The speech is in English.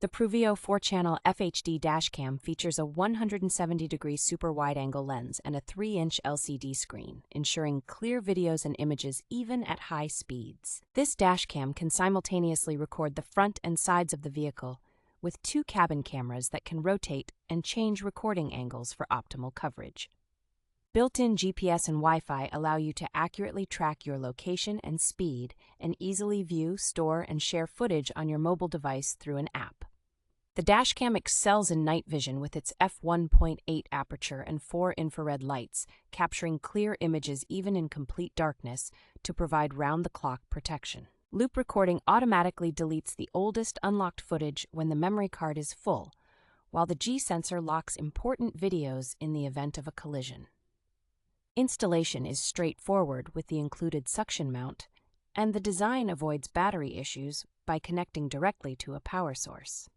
The PRUVEEO 4-channel FHD Dash Cam features a 170-degree super wide-angle lens and a 3-inch LCD screen, ensuring clear videos and images even at high speeds. This dash cam can simultaneously record the front and sides of the vehicle, with 2 cabin cameras that can rotate and change recording angles for optimal coverage. Built-in GPS and Wi-Fi allow you to accurately track your location and speed and easily view, store, and share footage on your mobile device through an app. The dashcam excels in night vision with its f1.8 aperture and 4 infrared lights, capturing clear images even in complete darkness to provide round-the-clock protection. Loop recording automatically deletes the oldest unlocked footage when the memory card is full, while the G-sensor locks important videos in the event of a collision. Installation is straightforward with the included suction mount, and the design avoids battery issues by connecting directly to a power source.